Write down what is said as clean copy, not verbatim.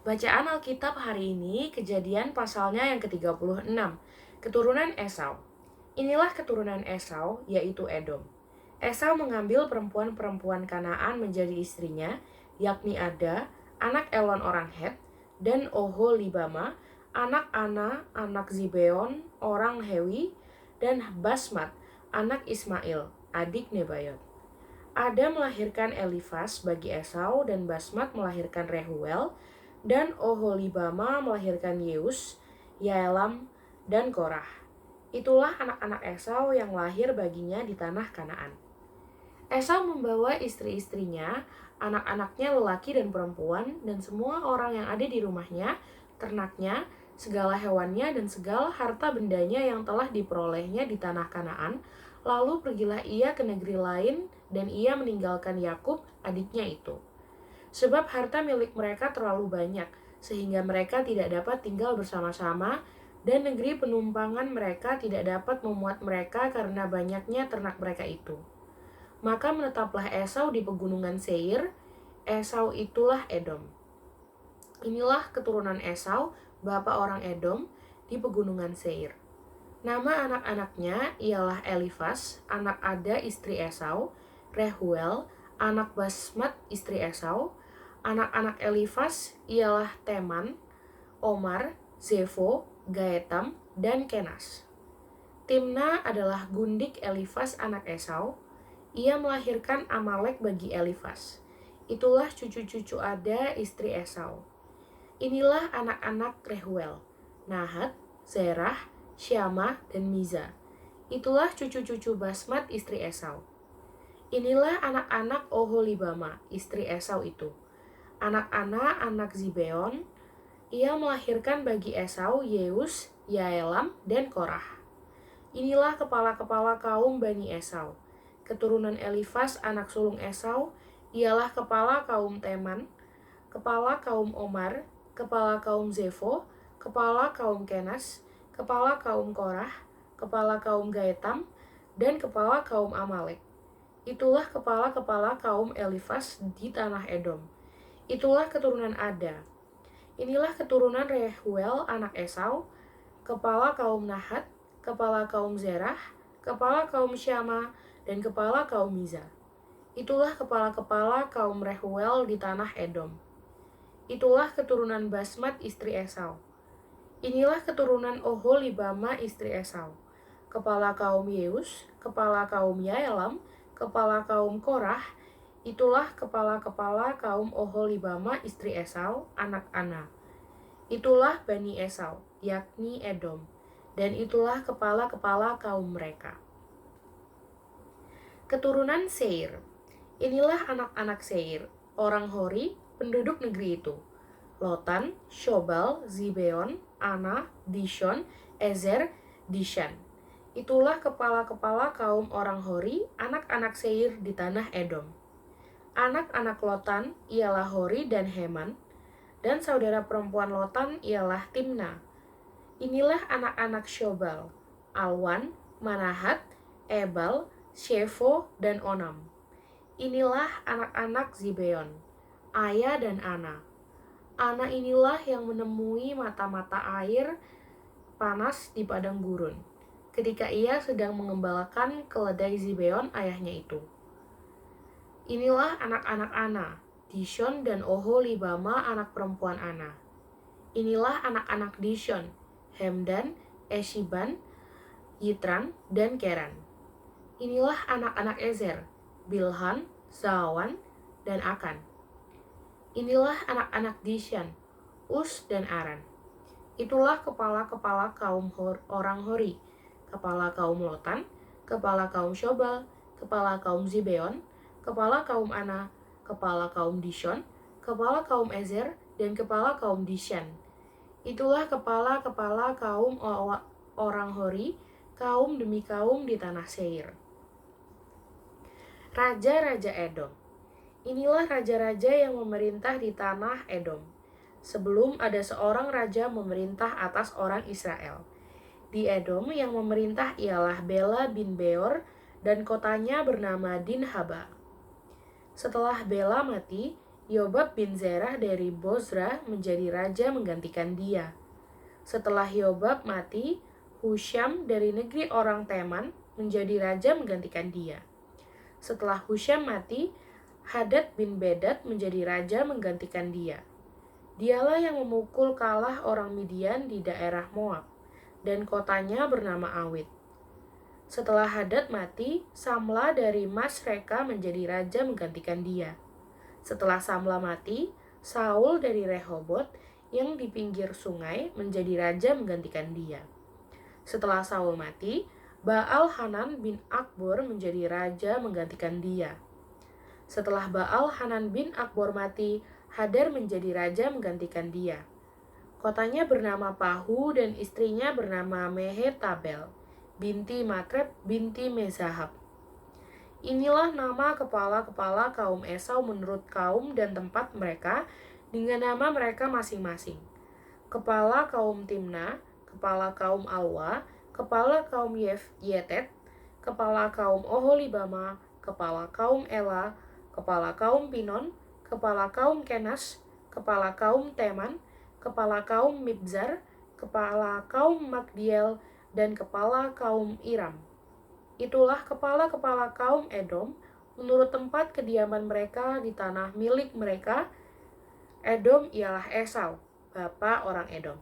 Bacaan Alkitab hari ini Kejadian pasalnya yang ke-36, keturunan Esau. Inilah keturunan Esau, yaitu Edom. Esau mengambil perempuan-perempuan Kanaan menjadi istrinya, yakni Ada, anak Elon orang Het, dan Oholibama, anak Ana, anak Zibeon, orang Hewi, dan Basmat, anak Ismail, adik Nebayot. Ada melahirkan Elifas bagi Esau, dan Basmat melahirkan Rehuel, dan Oholibama melahirkan Yeus, Yaelam, dan Korah. Itulah anak-anak Esau yang lahir baginya di tanah Kanaan. Esau membawa istri-istrinya, anak-anaknya lelaki dan perempuan, dan semua orang yang ada di rumahnya, ternaknya, segala hewannya, dan segala harta bendanya yang telah diperolehnya di tanah Kanaan. Lalu pergilah ia ke negeri lain, dan ia meninggalkan Yakub, adiknya itu. Sebab harta milik mereka terlalu banyak, sehingga mereka tidak dapat tinggal bersama-sama, dan negeri penumpangan mereka tidak dapat memuat mereka karena banyaknya ternak mereka itu. Maka menetaplah Esau di pegunungan Seir. Esau itulah Edom. Inilah keturunan Esau, bapa orang Edom, di pegunungan Seir. Nama anak-anaknya ialah Elifas, anak Ada istri Esau, Rehuel, anak Basmat istri Esau. Anak-anak Elifas ialah Teman, Omar, Zefo, Gaetam, dan Kenas. Timna adalah gundik Elifas anak Esau. Ia melahirkan Amalek bagi Elifas. Itulah cucu-cucu Ada istri Esau. Inilah anak-anak Rehuel, Nahat, Zerah, Syama, dan Miza. Itulah cucu-cucu Basmat istri Esau. Inilah anak-anak Oholibama istri Esau itu. Anak-anak anak Zibeon. Ia melahirkan bagi Esau Yeus, Yaelam, dan Korah. Inilah kepala-kepala kaum Bani Esau. Keturunan Elifas anak sulung Esau ialah kepala kaum Teman, kepala kaum Omar, kepala kaum Zefo, kepala kaum Kenas, kepala kaum Korah, kepala kaum Gaetam, dan kepala kaum Amalek. Itulah kepala-kepala kaum Elifas di tanah Edom. Itulah keturunan Ada. Inilah keturunan Rehuel anak Esau, kepala kaum Nahat, kepala kaum Zerah, kepala kaum Syama, dan kepala kaum Miza. Itulah kepala-kepala kaum Rehuel di tanah Edom. Itulah keturunan Basmat istri Esau. Inilah keturunan Oholibama istri Esau, kepala kaum Yeus, kepala kaum Yaelam, kepala kaum Korah. Itulah kepala-kepala kaum Oholibama istri Esau, anak Ana. Itulah Bani Esau, yakni Edom, dan itulah kepala-kepala kaum mereka. Keturunan Seir. Inilah anak-anak Seir, orang Hori, penduduk negeri itu. Lotan, Shobal, Zibeon, Ana, Dishon, Ezer, Dishan. Itulah kepala-kepala kaum orang Hori, anak-anak Seir di tanah Edom. Anak-anak Lotan ialah Hori dan Heman, dan saudara perempuan Lotan ialah Timna. Inilah anak-anak Shobal, Alwan, Manahat, Ebal, Shefo, dan Onam. Inilah anak-anak Zibeon, Aya dan Ana. Ana inilah yang menemui mata-mata air panas di padang gurun, ketika ia sedang mengembalakan keledai Zibeon ayahnya itu. Inilah anak-anak Ana, Dishon dan Oholibama anak perempuan Ana. Inilah anak-anak Dishon, Hemdan, Eshiban, Yitran, dan Keran. Inilah anak-anak Ezer, Bilhan, Zawan, dan Akan. Inilah anak-anak Dishan, Us, dan Aran. Itulah kepala-kepala kaum orang Hori, kepala kaum Lotan, kepala kaum Shobal, kepala kaum Zibeon, kepala kaum Ana, kepala kaum Dishon, kepala kaum Ezer, dan kepala kaum Dishan. Itulah kepala-kepala kaum orang Hori, kaum demi kaum di tanah Seir. Raja-raja Edom. Inilah raja-raja yang memerintah di tanah Edom, sebelum ada seorang raja memerintah atas orang Israel. Di Edom yang memerintah ialah Bela bin Beor, dan kotanya bernama Dinhaba. Setelah Bela mati, Yobab bin Zerah dari Bozrah menjadi raja menggantikan dia. Setelah Yobab mati, Husyam dari negeri orang Teman menjadi raja menggantikan dia. Setelah Husyam mati, Hadad bin Bedad menjadi raja menggantikan dia. Dialah yang memukul kalah orang Midian di daerah Moab, dan kotanya bernama Awit. Setelah Hadad mati, Samla dari Masreka menjadi raja menggantikan dia. Setelah Samla mati, Saul dari Rehobot yang di pinggir sungai menjadi raja menggantikan dia. Setelah Saul mati, Baal Hanan bin Akbor menjadi raja menggantikan dia. Setelah Baal Hanan bin Akbor mati, Hadar menjadi raja menggantikan dia. Kotanya bernama Pahu dan istrinya bernama Mehetabel, binti Matreb, binti Mezahab. Inilah nama kepala-kepala kaum Esau menurut kaum dan tempat mereka dengan nama mereka masing-masing. Kepala kaum Timna, kepala kaum Alwa, kepala kaum Yetet, kepala kaum Oholibama, kepala kaum Ela, kepala kaum Pinon, kepala kaum Kenas, kepala kaum Teman, kepala kaum Mibzar, kepala kaum Magdiel, dan kepala kaum Iram. Itulah kepala-kepala kaum Edom menurut tempat kediaman mereka di tanah milik mereka. Edom ialah Esau, bapa orang Edom.